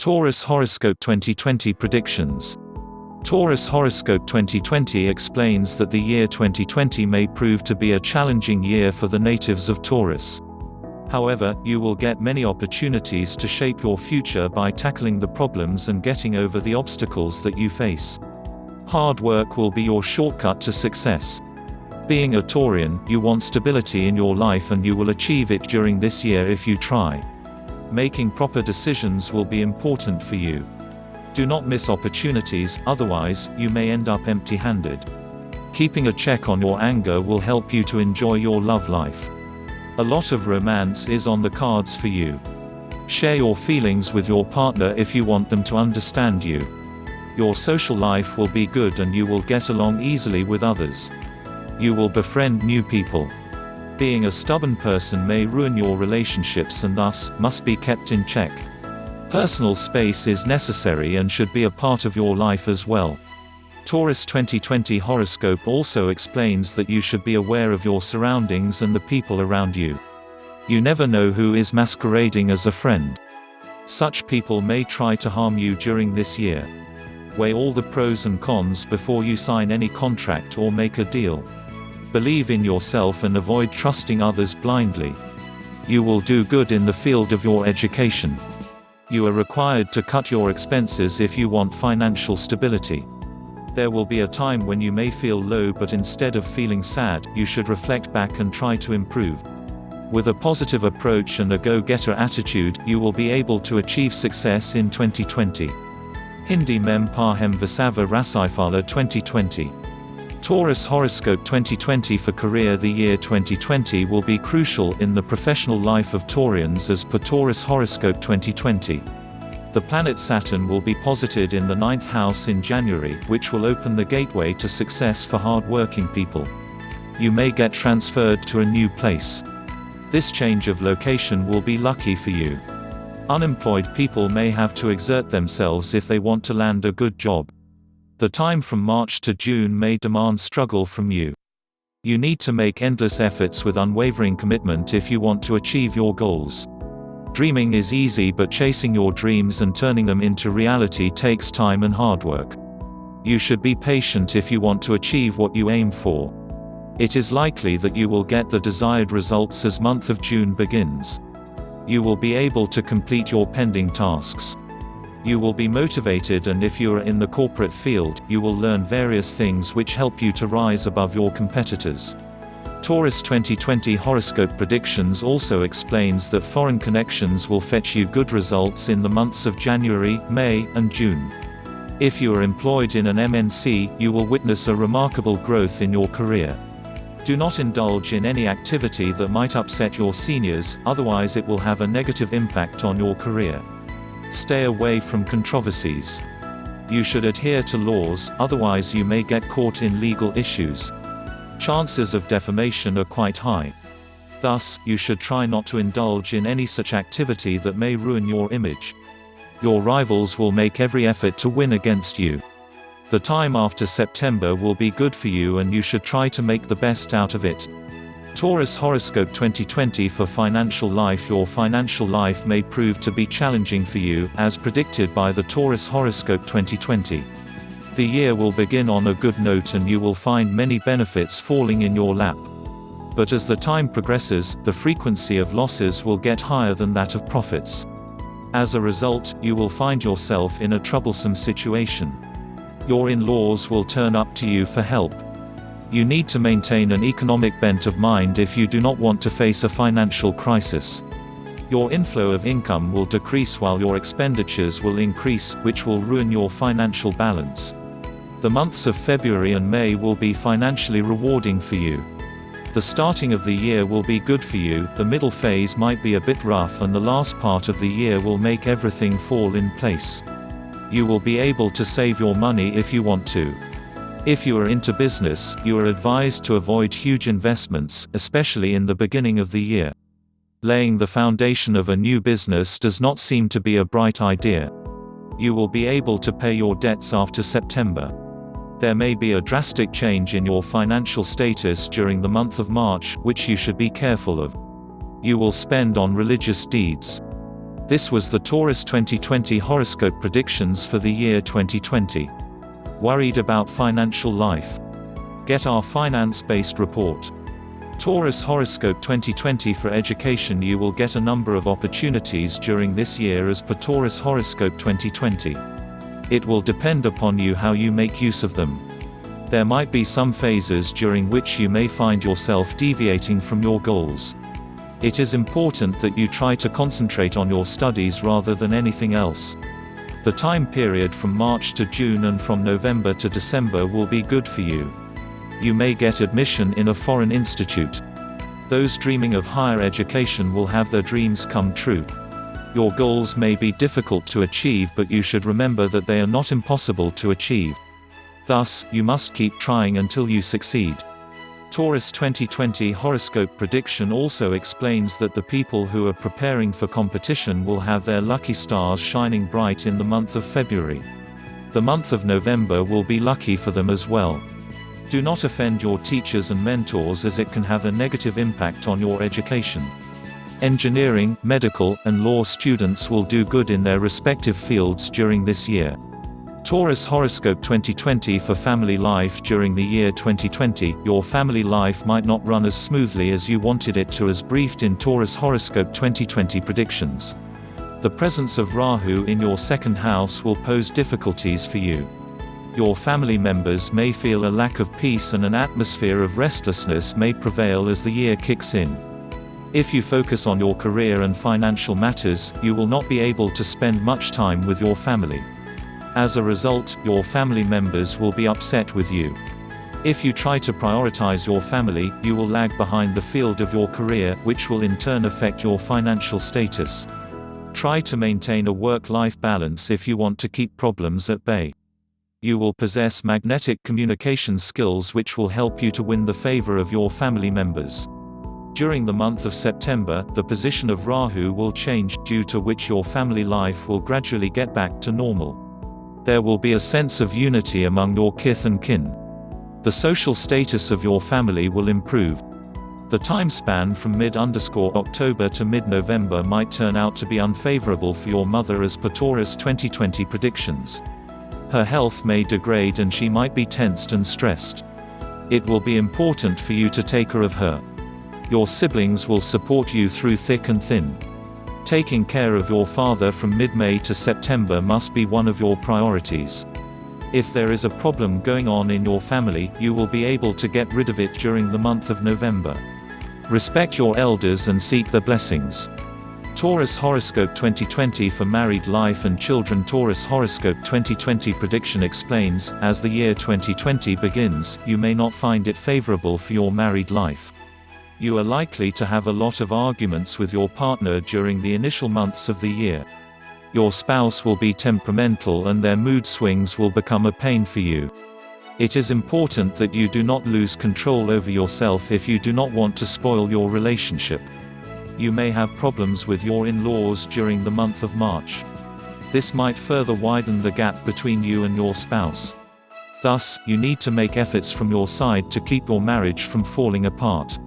Taurus Horoscope 2020 Predictions. Taurus Horoscope 2020 explains that the year 2020 may prove to be a challenging year for the natives of Taurus. However, you will get many opportunities to shape your future by tackling the problems and getting over the obstacles that you face. Hard work will be your shortcut to success. Being a Taurian, you want stability in your life and you will achieve it during this year if you try. Making proper decisions will be important for you. Do not miss opportunities, otherwise, you may end up empty-handed. Keeping a check on your anger will help you to enjoy your love life. A lot of romance is on the cards for you. Share your feelings with your partner if you want them to understand you. Your social life will be good and you will get along easily with others. You will befriend new people. Being a stubborn person may ruin your relationships and thus, must be kept in check. Personal space is necessary and should be a part of your life as well. Taurus 2020 horoscope also explains that you should be aware of your surroundings and the people around you. You never know who is masquerading as a friend. Such people may try to harm you during this year. Weigh all the pros and cons before you sign any contract or make a deal. Believe in yourself and avoid trusting others blindly. You will do good in the field of your education. You are required to cut your expenses if you want financial stability. There will be a time when you may feel low, but instead of feeling sad, you should reflect back and try to improve. With a positive approach and a go-getter attitude, you will be able to achieve success in 2020. Hindi Mem Pahem Vasava Rasifala 2020. Taurus Horoscope 2020 for career. The year 2020 will be crucial in the professional life of Taurians as per Taurus Horoscope 2020. The planet Saturn will be posited in the 9th house in January, which will open the gateway to success for hard-working people. You may get transferred to a new place. This change of location will be lucky for you. Unemployed people may have to exert themselves if they want to land a good job. The time from March to June may demand struggle from you. You need to make endless efforts with unwavering commitment if you want to achieve your goals. Dreaming is easy, but chasing your dreams and turning them into reality takes time and hard work. You should be patient if you want to achieve what you aim for. It is likely that you will get the desired results as month of June begins. You will be able to complete your pending tasks. You will be motivated, and if you are in the corporate field, you will learn various things which help you to rise above your competitors. Taurus 2020 horoscope predictions also explains that foreign connections will fetch you good results in the months of January, May, and June. If you are employed in an MNC, you will witness a remarkable growth in your career. Do not indulge in any activity that might upset your seniors, otherwise it will have a negative impact on your career. Stay away from controversies. You should adhere to laws, otherwise you may get caught in legal issues. Chances of defamation are quite high. Thus, you should try not to indulge in any such activity that may ruin your image. Your rivals will make every effort to win against you. The time after September will be good for you and you should try to make the best out of it. Taurus Horoscope 2020 for financial life. Your financial life may prove to be challenging for you, as predicted by the Taurus Horoscope 2020. The year will begin on a good note and you will find many benefits falling in your lap. But as the time progresses, the frequency of losses will get higher than that of profits. As a result, you will find yourself in a troublesome situation. Your in-laws will turn up to you for help. You need to maintain an economic bent of mind if you do not want to face a financial crisis. Your inflow of income will decrease while your expenditures will increase, which will ruin your financial balance. The months of February and May will be financially rewarding for you. The starting of the year will be good for you, the middle phase might be a bit rough, and the last part of the year will make everything fall in place. You will be able to save your money if you want to. If you are into business, you are advised to avoid huge investments, especially in the beginning of the year. Laying the foundation of a new business does not seem to be a bright idea. You will be able to pay your debts after September. There may be a drastic change in your financial status during the month of March, which you should be careful of. You will spend on religious deeds. This was the Taurus 2020 horoscope predictions for the year 2020. Worried about financial life? Get our finance-based report. Taurus Horoscope 2020 for education. You will get a number of opportunities during this year as per Taurus Horoscope 2020. It will depend upon you how you make use of them. There might be some phases during which you may find yourself deviating from your goals. It is important that you try to concentrate on your studies rather than anything else. The time period from March to June and from November to December will be good for you. You may get admission in a foreign institute. Those dreaming of higher education will have their dreams come true. Your goals may be difficult to achieve, but you should remember that they are not impossible to achieve. Thus, you must keep trying until you succeed. Taurus 2020 horoscope prediction also explains that the people who are preparing for competition will have their lucky stars shining bright in the month of February. The month of November will be lucky for them as well. Do not offend your teachers and mentors, as it can have a negative impact on your education. Engineering, medical, and law students will do good in their respective fields during this year. Taurus Horoscope 2020 for family life. During the year 2020, your family life might not run as smoothly as you wanted it to, as briefed in Taurus Horoscope 2020 predictions. The presence of Rahu in your second house will pose difficulties for you. Your family members may feel a lack of peace, and an atmosphere of restlessness may prevail as the year kicks in. If you focus on your career and financial matters, you will not be able to spend much time with your family. As a result, your family members will be upset with you. If you try to prioritize your family, you will lag behind the field of your career, which will in turn affect your financial status. Try to maintain a work-life balance if you want to keep problems at bay. You will possess magnetic communication skills which will help you to win the favor of your family members. During the month of September, the position of Rahu will change, due to which your family life will gradually get back to normal. There will be a sense of unity among your kith and kin. The social status of your family will improve. The time span from mid-October to mid-November might turn out to be unfavorable for your mother, as per Taurus 2020 predictions. Her health may degrade and she might be tensed and stressed. It will be important for you to take care of her. Your siblings will support you through thick and thin. Taking care of your father from mid-May to September must be one of your priorities. If there is a problem going on in your family, you will be able to get rid of it during the month of November. Respect your elders and seek their blessings. Taurus Horoscope 2020 for married life and children. Taurus Horoscope 2020 prediction explains, as the year 2020 begins, you may not find it favorable for your married life. You are likely to have a lot of arguments with your partner during the initial months of the year. Your spouse will be temperamental and their mood swings will become a pain for you. It is important that you do not lose control over yourself if you do not want to spoil your relationship. You may have problems with your in-laws during the month of March. This might further widen the gap between you and your spouse. Thus, you need to make efforts from your side to keep your marriage from falling apart.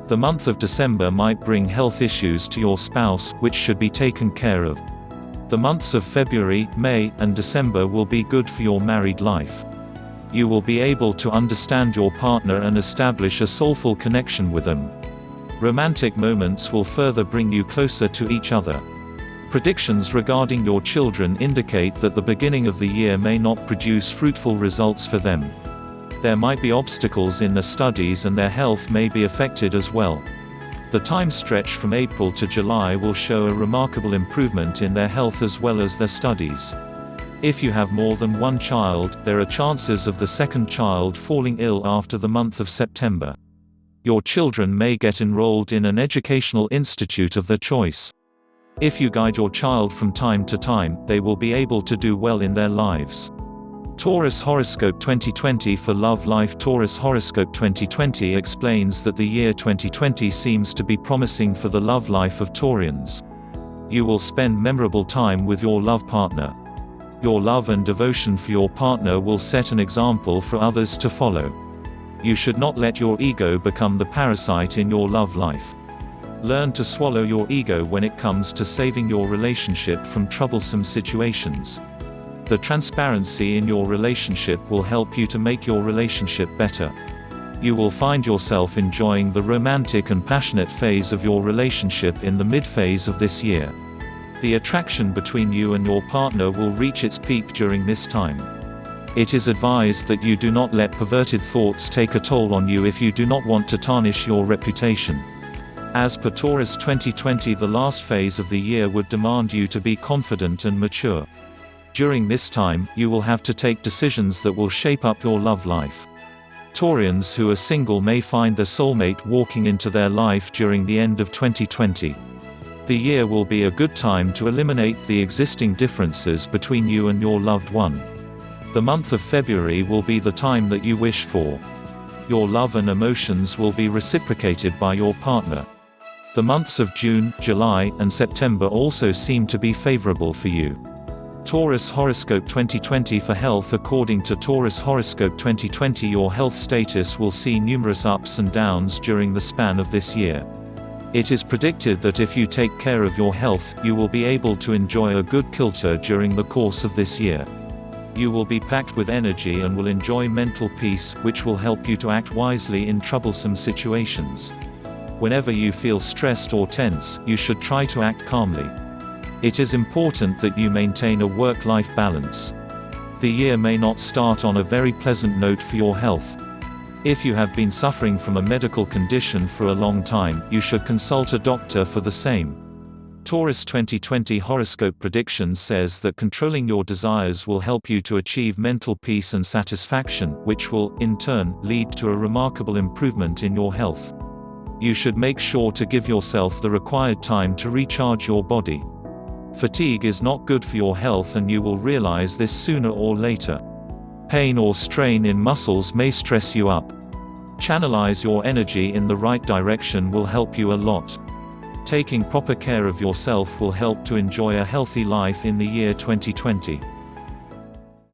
The month of December might bring health issues to your spouse, which should be taken care of. The months of February, May, and December will be good for your married life. You will be able to understand your partner and establish a soulful connection with them. Romantic moments will further bring you closer to each other. Predictions regarding your children indicate that the beginning of the year may not produce fruitful results for them. There might be obstacles in their studies and their health may be affected as well. The time stretch from April to July will show a remarkable improvement in their health as well as their studies. If you have more than one child, there are chances of the second child falling ill after the month of September. Your children may get enrolled in an educational institute of their choice. If you guide your child from time to time, they will be able to do well in their lives. Taurus Horoscope 2020 for love life. Taurus Horoscope 2020 explains that the year 2020 seems to be promising for the love life of Taurians. You will spend memorable time with your love partner. Your love and devotion for your partner will set an example for others to follow. You should not let your ego become the parasite in your love life. Learn to swallow your ego when it comes to saving your relationship from troublesome situations. The transparency in your relationship will help you to make your relationship better. You will find yourself enjoying the romantic and passionate phase of your relationship in the mid-phase of this year. The attraction between you and your partner will reach its peak during this time. It is advised that you do not let perverted thoughts take a toll on you if you do not want to tarnish your reputation. As per Taurus 2020, the last phase of the year would demand you to be confident and mature. During this time, you will have to take decisions that will shape up your love life. Taurians who are single may find their soulmate walking into their life during the end of 2020. The year will be a good time to eliminate the existing differences between you and your loved one. The month of February will be the time that you wish for. Your love and emotions will be reciprocated by your partner. The months of June, July, and September also seem to be favorable for you. Taurus Horoscope 2020 for health. According to Taurus Horoscope 2020, your health status will see numerous ups and downs during the span of this year. It is predicted that if you take care of your health, you will be able to enjoy a good kilter during the course of this year. You will be packed with energy and will enjoy mental peace, which will help you to act wisely in troublesome situations. Whenever you feel stressed or tense, you should try to act calmly. It is important that you maintain a work-life balance. The year may not start on a very pleasant note for your health. If you have been suffering from a medical condition for a long time, you should consult a doctor for the same. Taurus 2020 horoscope prediction says that controlling your desires will help you to achieve mental peace and satisfaction, which will, in turn, lead to a remarkable improvement in your health. You should make sure to give yourself the required time to recharge your body. Fatigue is not good for your health, and you will realize this sooner or later. Pain or strain in muscles may stress you up. Channelize your energy in the right direction will help you a lot. Taking proper care of yourself will help to enjoy a healthy life in the year 2020.